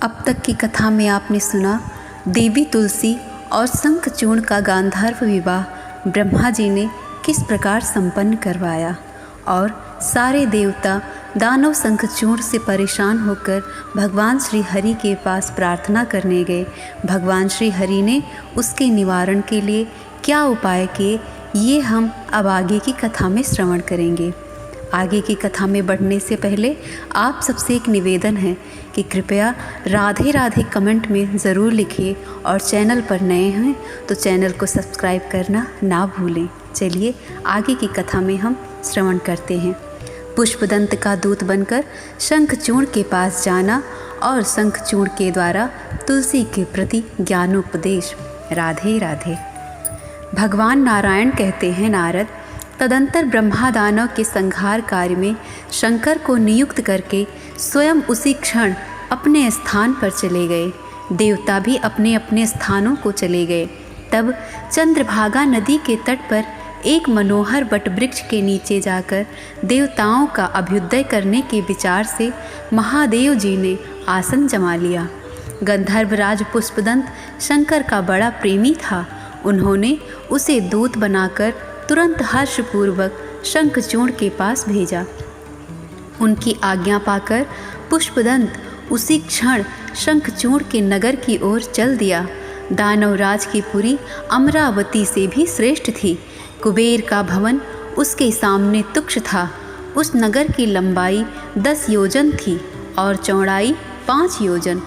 अब तक की कथा में आपने सुना देवी तुलसी और शंखचूर्ण का गांधर्व विवाह ब्रह्मा जी ने किस प्रकार संपन्न करवाया और सारे देवता दानव शंखचूर्ण से परेशान होकर भगवान श्री हरि के पास प्रार्थना करने गए। भगवान श्री हरि ने उसके निवारण के लिए क्या उपाय किए, ये हम अब आगे की कथा में श्रवण करेंगे। आगे की कथा में बढ़ने से पहले आप सबसे एक निवेदन है कि कृपया राधे राधे कमेंट में ज़रूर लिखिए और चैनल पर नए हैं तो चैनल को सब्सक्राइब करना ना भूलें। चलिए आगे की कथा में हम श्रवण करते हैं। पुष्पदंत का दूत बनकर शंखचूर्ण के पास जाना और शंखचूर्ण के द्वारा तुलसी के प्रति ज्ञानोपदेश। राधे राधे। भगवान नारायण कहते हैं, नारद, तदंतर ब्रह्मा दानव के संहार कार्य में शंकर को नियुक्त करके स्वयं उसी क्षण अपने स्थान पर चले गए। देवता भी अपने अपने स्थानों को चले गए। तब चंद्रभागा नदी के तट पर एक मनोहर वटवृक्ष के नीचे जाकर देवताओं का अभ्युदय करने के विचार से महादेव जी ने आसन जमा लिया। गंधर्वराज पुष्पदंत शंकर का बड़ा प्रेमी था। उन्होंने उसे दूत बनाकर तुरंत हर्षपूर्वक शंखचूर्ण के पास भेजा। उनकी आज्ञा पाकर पुष्पदंत उसी क्षण शंखचूर्ण के नगर की ओर चल दिया। दानवराज की पुरी अमरावती से भी श्रेष्ठ थी। कुबेर का भवन उसके सामने तुक्ष था। उस नगर की लंबाई 10 योजन थी और चौड़ाई 5 योजन।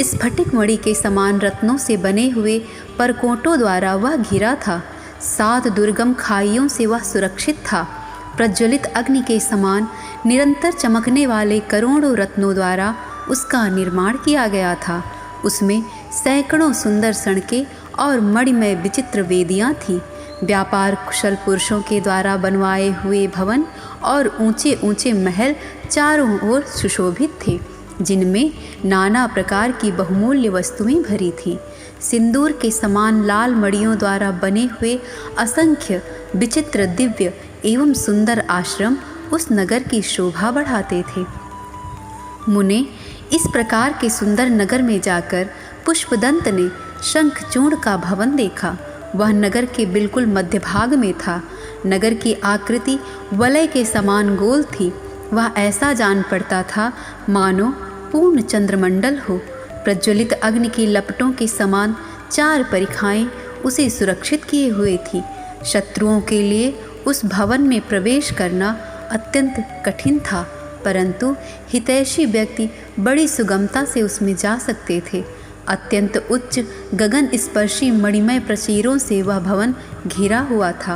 स्फटिक मणि के समान रत्नों से बने हुए परकोटों द्वारा वह घिरा था। 7 दुर्गम खाइयों से वह सुरक्षित था। प्रज्वलित अग्नि के समान निरंतर चमकने वाले करोड़ों रत्नों द्वारा उसका निर्माण किया गया था। उसमें सैकड़ों सुंदर सड़कें और मणिमय विचित्र वेदियाँ थीं। व्यापार कुशल पुरुषों के द्वारा बनवाए हुए भवन और ऊंचे ऊंचे महल चारों ओर सुशोभित थे, जिनमें नाना प्रकार की बहुमूल्य वस्तुएं भरी थीं। सिंदूर के समान लाल मणियों द्वारा बने हुए असंख्य विचित्र दिव्य एवं सुंदर आश्रम उस नगर की शोभा बढ़ाते थे। मुने, इस प्रकार के सुंदर नगर में जाकर पुष्पदंत ने शंखचूर्ण का भवन देखा। वह नगर के बिल्कुल मध्य भाग में था। नगर की आकृति वलय के समान गोल थी। वह ऐसा जान पड़ता था मानो पूर्ण चंद्रमंडल हो। प्रज्वलित अग्नि की लपटों के समान 4 परिखाएं उसे सुरक्षित किए हुए थी। शत्रुओं के लिए उस भवन में प्रवेश करना अत्यंत कठिन था, परंतु हितैषी व्यक्ति बड़ी सुगमता से उसमें जा सकते थे। अत्यंत उच्च गगन स्पर्शी मणिमय प्राचीरों से वह भवन घिरा हुआ था।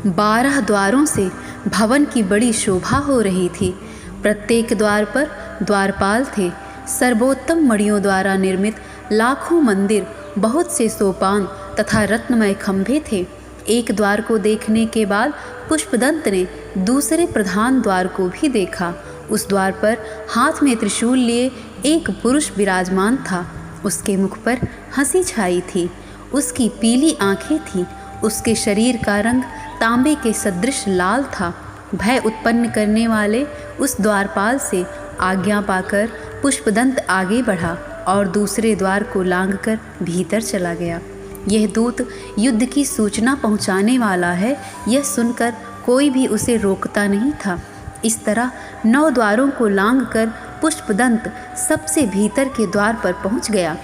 12 द्वारों से भवन की बड़ी शोभा हो रही थी। प्रत्येक द्वार पर द्वारपाल थे। सर्वोत्तम मणियों द्वारा निर्मित लाखों मंदिर, बहुत से सोपान तथा रत्नमय खंभे थे। एक द्वार को देखने के बाद पुष्पदंत ने दूसरे प्रधान द्वार को भी देखा। उस द्वार पर हाथ में त्रिशूल लिए एक पुरुष विराजमान था। उसके मुख पर हंसी छाई थी। उसकी पीली आंखें थीं। उसके शरीर का रंग तांबे के सदृश लाल था। भय उत्पन्न करने वाले उस द्वारपाल से आज्ञा पाकर पुष्पदंत आगे बढ़ा और दूसरे द्वार को लांघकर भीतर चला गया। यह दूत युद्ध की सूचना पहुंचाने वाला है, यह सुनकर कोई भी उसे रोकता नहीं था। इस तरह 9 द्वारों को लांघकर पुष्पदंत सबसे भीतर के द्वार पर पहुंच गया।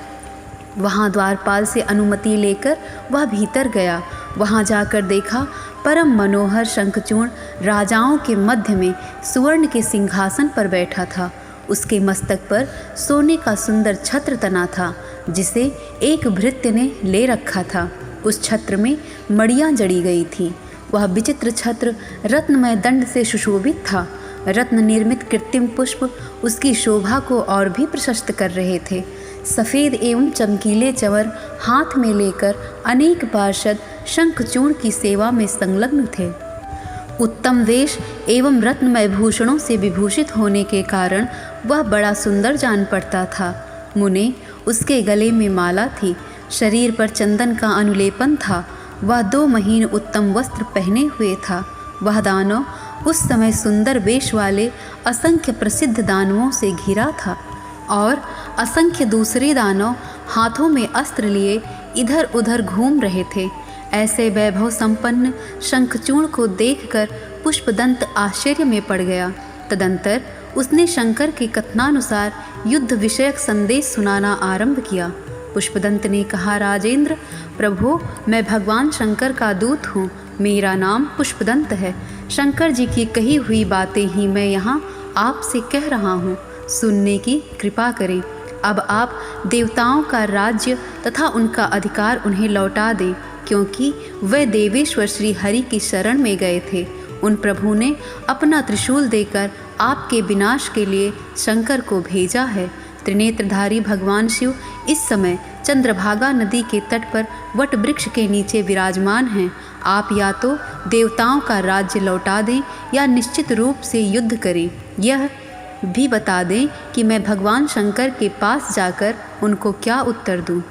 वहां द्वारपाल से अनुमति लेकर वह भीतर गया। वहां जाकर देखा परम मनोहर शंखचूर्ण राजाओं के मध्य में सुवर्ण के सिंहासन पर बैठा था। उसके मस्तक पर सोने का सुंदर छत्र तना था, जिसे एक भृत्य ने ले रखा था। उस छत्र में मड़ियाँ जड़ी गई थीं। वह विचित्र छत्र रत्नमय दंड से सुशोभित था। रत्न निर्मित कृत्रिम पुष्प उसकी शोभा को और भी प्रशस्त कर रहे थे। सफ़ेद एवं चमकीले चंवर हाथ में लेकर अनेक पार्षद शंखचूर्ण की सेवा में संलग्न थे। उत्तम वेश एवं रत्नमय भूषणों से विभूषित होने के कारण वह बड़ा सुंदर जान पड़ता था। मुने, उसके गले में माला थी। शरीर पर चंदन का अनुलेपन था। वह 2 महीन उत्तम वस्त्र पहने हुए था। वह दानव उस समय सुंदर वेश वाले असंख्य प्रसिद्ध दानवों से घिरा था और असंख्य दूसरे दानव हाथों में अस्त्र लिए इधर उधर घूम रहे थे। ऐसे वैभव संपन्न शंखचूर्ण को देखकर पुष्पदंत आश्चर्य में पड़ गया। तदंतर उसने शंकर के कथनानुसार युद्ध विषयक संदेश सुनाना आरंभ किया। पुष्पदंत ने कहा, राजेंद्र प्रभो, मैं भगवान शंकर का दूत हूँ। मेरा नाम पुष्पदंत है। शंकर जी की कही हुई बातें ही मैं यहाँ आपसे कह रहा हूँ, सुनने की कृपा करें। अब आप देवताओं का राज्य तथा उनका अधिकार उन्हें लौटा दें, क्योंकि वे देवेश्वर श्री हरि की शरण में गए थे। उन प्रभु ने अपना त्रिशूल देकर आपके विनाश के लिए शंकर को भेजा है। त्रिनेत्रधारी भगवान शिव इस समय चंद्रभागा नदी के तट पर वट वृक्ष के नीचे विराजमान हैं। आप या तो देवताओं का राज्य लौटा दें या निश्चित रूप से युद्ध करें। यह भी बता दें कि मैं भगवान शंकर के पास जाकर उनको क्या उत्तर दूं।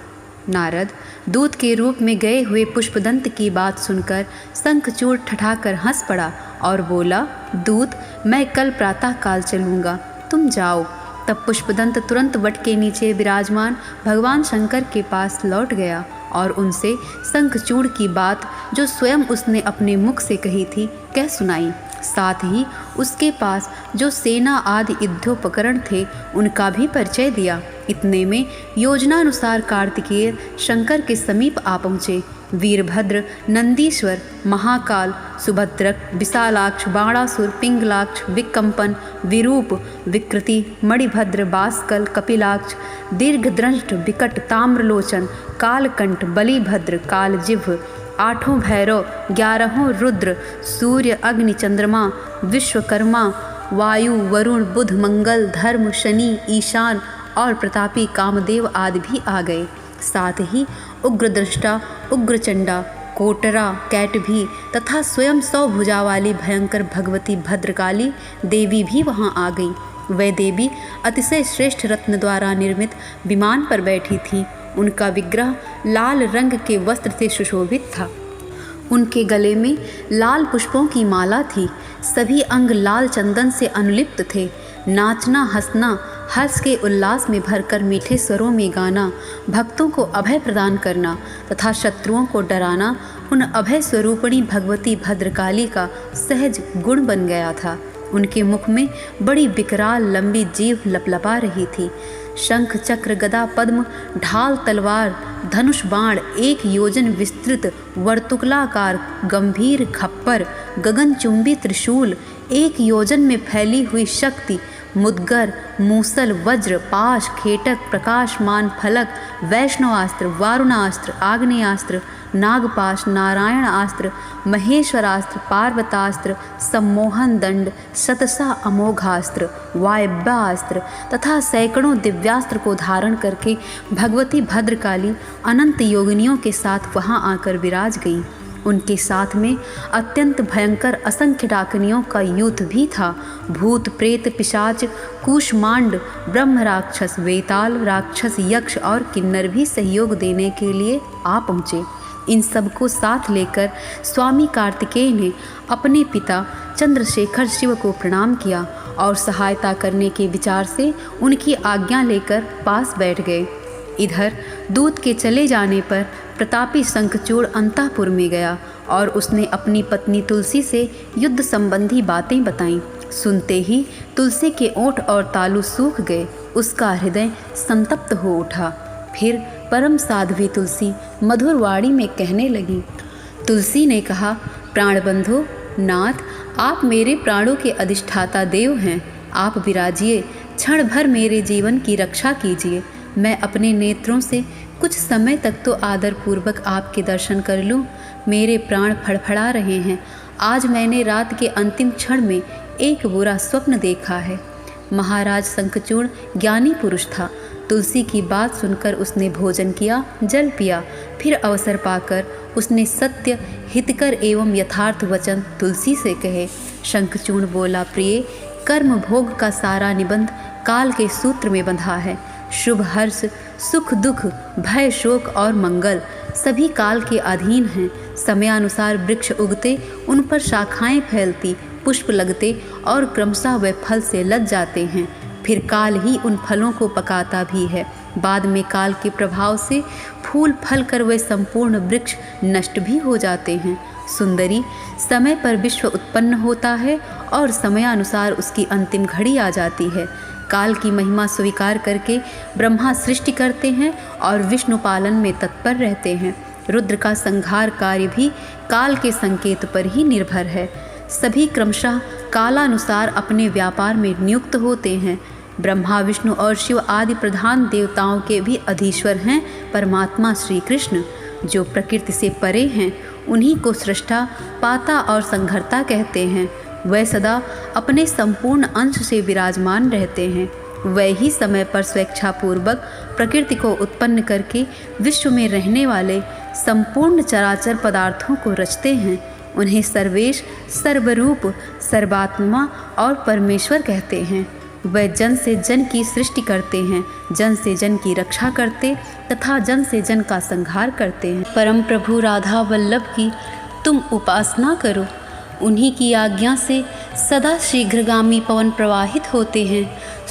नारद दूत के रूप में गए हुए पुष्पदंत की बात सुनकर शंखचूड़ ठठाकर हंस पड़ा और बोला, दूत, मैं कल प्रातः काल चलूँगा, तुम जाओ। तब पुष्पदंत तुरंत वट के नीचे विराजमान भगवान शंकर के पास लौट गया और उनसे शंखचूड़ की बात जो स्वयं उसने अपने मुख से कही थी कह सुनाई। साथ ही उसके पास जो सेना आदि युद्धोपकरण थे उनका भी परिचय दिया। इतने में योजनानुसार कार्तिकेय शंकर के समीप आ पहुँचे। वीरभद्र, नंदीश्वर, महाकाल, सुभद्रक, विशालाक्ष, बाणासुर, पिंगलाक्ष, विकंपन, विरूप, विकृति, मणिभद्र, बास्कल, कपिलाक्ष, दीर्घदृष्ट, विकट, ताम्रलोचन, कालकंठ, बलिभद्र, कालजिह्व, 8 भैरव, 11 रुद्र, सूर्य, अग्नि, चंद्रमा, विश्वकर्मा, वायु, वरुण, बुध, मंगल, धर्म, शनि, ईशान और प्रतापी कामदेव आदि भी आ गए। साथ ही उग्रदृष्टा, उग्रचंडा, कोटरा, कैटभी तथा स्वयं 100 भुजा वाली भयंकर भगवती भद्रकाली देवी भी वहां आ गई। वह देवी अतिशय श्रेष्ठ रत्न द्वारा निर्मित विमान पर बैठी थी। उनका विग्रह लाल रंग के वस्त्र से सुशोभित था। उनके गले में लाल पुष्पों की माला थी। सभी अंग लाल चंदन से अनुलिप्त थे। नाचना, हंसना, हर्ष के उल्लास में भरकर मीठे स्वरों में गाना, भक्तों को अभय प्रदान करना तथा शत्रुओं को डराना उन अभय स्वरूपिणी भगवती भद्रकाली का सहज गुण बन गया था। उनके मुख में बड़ी विकराल लंबी जीभ लपलपा रही थी। शंख, चक्र, गदा, पद्म, ढाल, तलवार, धनुष, बाण, 1 योजन विस्तृत वर्तुकलाकार गंभीर खप्पर, गगनचुंबी त्रिशूल, 1 योजन में फैली हुई शक्ति, मुद्गर, मूसल, वज्र, पाश, खेटक, प्रकाशमान फलक, वैष्णवास्त्र, वारुणास्त्र, आग्नेयास्त्र, नागपाश, नारायण अस्त्र, महेश्वरास्त्र, पार्वतास्त्र, सम्मोहन दंड, शतसा अमोघास्त्र, वायव्यास्त्र तथा सैकड़ों दिव्यास्त्र को धारण करके भगवती भद्रकाली अनंत योगिनियों के साथ वहां आकर विराज गई। उनके साथ में अत्यंत भयंकर असंख्य डाकनियों का यूथ भी था। भूत, प्रेत, पिशाच, कूष्मांड, ब्रह्म राक्षस, वेताल राक्षस, यक्ष और किन्नर भी सहयोग देने के लिए आ पहुँचे। इन सबको साथ लेकर स्वामी कार्तिकेय ने अपने पिता चंद्रशेखर शिव को प्रणाम किया और सहायता करने के विचार से उनकी आज्ञा लेकर पास बैठ गए। इधर दूत के चले जाने पर प्रतापी शंखचूड़ अंतःपुर में गया और उसने अपनी पत्नी तुलसी से युद्ध संबंधी बातें बताईं। सुनते ही तुलसी के ओठ और तालु सूख गए। उसका हृदय संतप्त हो उठा। फिर परम साध्वी तुलसी मधुर वाणी में कहने लगी। तुलसी ने कहा, प्राणबंधु नाथ, आप मेरे प्राणों के अधिष्ठाता देव हैं। आप विराजिए, क्षण भर मेरे जीवन की रक्षा कीजिए। मैं अपने नेत्रों से कुछ समय तक तो आदरपूर्वक आपके दर्शन कर लूं। मेरे प्राण फड़फड़ा रहे हैं। आज मैंने रात के अंतिम क्षण में एक बुरा स्वप्न देखा है। महाराज शंखचूड़ ज्ञानी पुरुष था। तुलसी की बात सुनकर उसने भोजन किया, जल पिया। फिर अवसर पाकर उसने सत्य, हितकर एवं यथार्थ वचन तुलसी से कहे। शंखचूड़ बोला, प्रिय, कर्म भोग का सारा निबंध काल के सूत्र में बंधा है। शुभ, हर्ष, सुख, दुख, भय, शोक और मंगल सभी काल के अधीन हैं। समयानुसार वृक्ष उगते, उन पर शाखाएं फैलती, पुष्प लगते और क्रमशः वे फल से लद जाते हैं। फिर काल ही उन फलों को पकाता भी है। बाद में काल के प्रभाव से फूल फल कर वे संपूर्ण वृक्ष नष्ट भी हो जाते हैं। सुंदरी, समय पर विश्व उत्पन्न होता है और समयानुसार उसकी अंतिम घड़ी आ जाती है। काल की महिमा स्वीकार करके ब्रह्मा सृष्टि करते हैं और विष्णु पालन में तत्पर रहते हैं। रुद्र का संहार कार्य भी काल के संकेत पर ही निर्भर है। सभी क्रमशः कालानुसार अपने व्यापार में नियुक्त होते हैं। ब्रह्मा, विष्णु और शिव आदि प्रधान देवताओं के भी अधीश्वर हैं परमात्मा श्री कृष्ण, जो प्रकृति से परे हैं। उन्हीं को सृष्टा, पाता और संहर्ता कहते हैं। वह सदा अपने संपूर्ण अंश से विराजमान रहते हैं। वह ही समय पर स्वेच्छापूर्वक प्रकृति को उत्पन्न करके विश्व में रहने वाले संपूर्ण चराचर पदार्थों को रचते हैं। उन्हें सर्वेश, सर्वरूप, सर्वात्मा और परमेश्वर कहते हैं। वह जन से जन की सृष्टि करते हैं, जन से जन की रक्षा करते तथा जन से जन का संहार करते हैं। परम प्रभु राधा वल्लभ की तुम उपासना करो। उन्हीं की आज्ञा से सदा शीघ्रगामी पवन प्रवाहित होते हैं।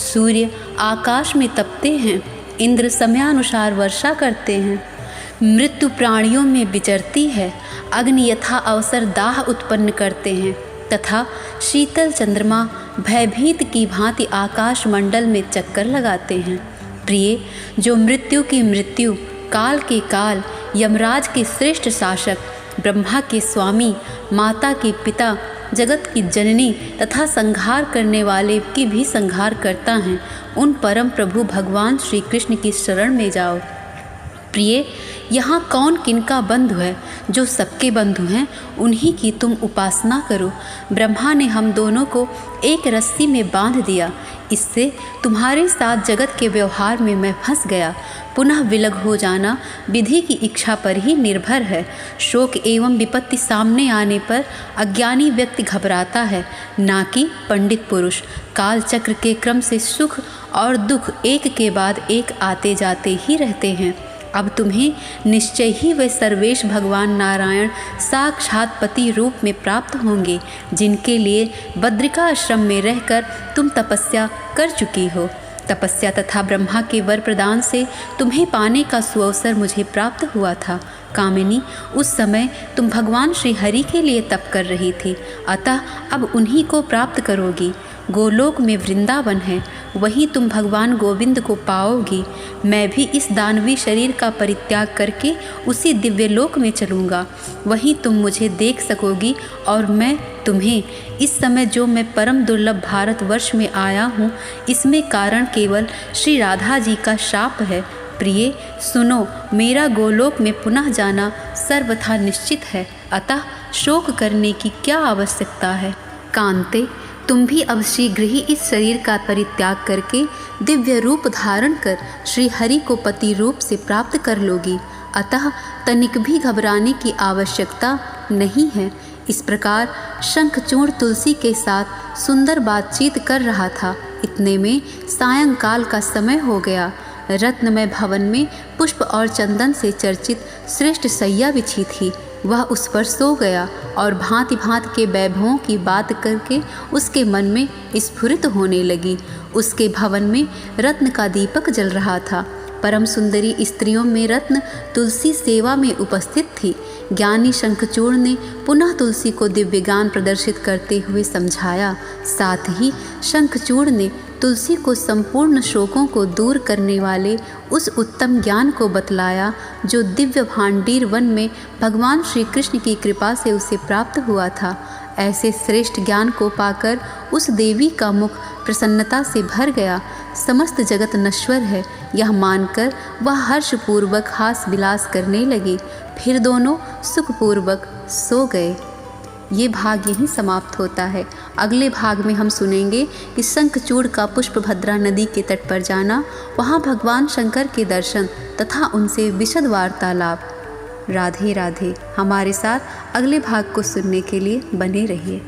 सूर्य आकाश में तपते हैं, इंद्र समयानुसार वर्षा करते हैं, मृत्यु प्राणियों में विचरती है, अग्नि यथा अवसर दाह उत्पन्न करते हैं तथा शीतल चंद्रमा भयभीत की भांति आकाश मंडल में चक्कर लगाते हैं। प्रिय, जो मृत्यु की मृत्यु, काल के काल, यमराज के श्रेष्ठ शासक, ब्रह्मा के स्वामी, माता के पिता, जगत की जननी तथा संहार करने वाले की भी संहार करता है, उन परम प्रभु भगवान श्री कृष्ण की शरण में जाओ। प्रिय, यहाँ कौन किनका बंधु है? जो सबके बंधु हैं उन्हीं की तुम उपासना करो। ब्रह्मा ने हम दोनों को एक रस्सी में बांध दिया, इससे तुम्हारे साथ जगत के व्यवहार में मैं फंस गया। पुनः विलग हो जाना विधि की इच्छा पर ही निर्भर है। शोक एवं विपत्ति सामने आने पर अज्ञानी व्यक्ति घबराता है, ना कि पंडित पुरुष। काल चक्र के क्रम से सुख और दुख एक के बाद एक आते जाते ही रहते हैं। अब तुम्हें निश्चय ही वे सर्वेश भगवान नारायण साक्षात पति रूप में प्राप्त होंगे, जिनके लिए बद्रिका आश्रम में रहकर तुम तपस्या कर चुकी हो। तपस्या तथा ब्रह्मा के वर प्रदान से तुम्हें पाने का सुअवसर मुझे प्राप्त हुआ था। कामिनी, उस समय तुम भगवान श्री हरि के लिए तप कर रही थी, अतः अब उन्हीं को प्राप्त करोगी। गोलोक में वृंदावन है, वहीं तुम भगवान गोविंद को पाओगी। मैं भी इस दानवी शरीर का परित्याग करके उसी दिव्यलोक में चलूँगा, वहीं तुम मुझे देख सकोगी और मैं तुम्हें। इस समय जो मैं परम दुर्लभ भारतवर्ष में आया हूँ, इसमें कारण केवल श्री राधा जी का शाप है। प्रिय, सुनो, मेरा गोलोक में पुनः जाना सर्वथा निश्चित है, अतः शोक करने की क्या आवश्यकता है। कांते, तुम भी अब शीघ्र ही इस शरीर का परित्याग करके दिव्य रूप धारण कर श्री हरि को पति रूप से प्राप्त कर लोगी, अतः तनिक भी घबराने की आवश्यकता नहीं है। इस प्रकार शंखचूर्ण तुलसी के साथ सुंदर बातचीत कर रहा था। इतने में सायंकाल का समय हो गया। रत्नमय भवन में पुष्प और चंदन से चर्चित श्रेष्ठ सैया बिछी थी। वह उस पर सो गया और भांति भांति के वैभवों की बात करके उसके मन में स्फुरित होने लगी। उसके भवन में रत्न का दीपक जल रहा था। परम सुंदरी स्त्रियों में रत्न तुलसी सेवा में उपस्थित थी। ज्ञानी शंखचूर्ण ने पुनः तुलसी को दिव्य गान प्रदर्शित करते हुए समझाया। साथ ही शंखचूर्ण ने तुलसी को संपूर्ण शोकों को दूर करने वाले उस उत्तम ज्ञान को बतलाया जो दिव्य भांडीर वन में भगवान श्री कृष्ण की कृपा से उसे प्राप्त हुआ था। ऐसे श्रेष्ठ ज्ञान को पाकर उस देवी का मुख प्रसन्नता से भर गया। समस्त जगत नश्वर है, यह मानकर वह हर्षपूर्वक हास विलास करने लगी। फिर दोनों सुखपूर्वक सो गए। ये भाग यहीं समाप्त होता है। अगले भाग में हम सुनेंगे कि शंखचूड़ का पुष्पभद्रा नदी के तट पर जाना, वहाँ भगवान शंकर के दर्शन तथा उनसे विशद वार्तालाप। राधे राधे। हमारे साथ अगले भाग को सुनने के लिए बने रहिए।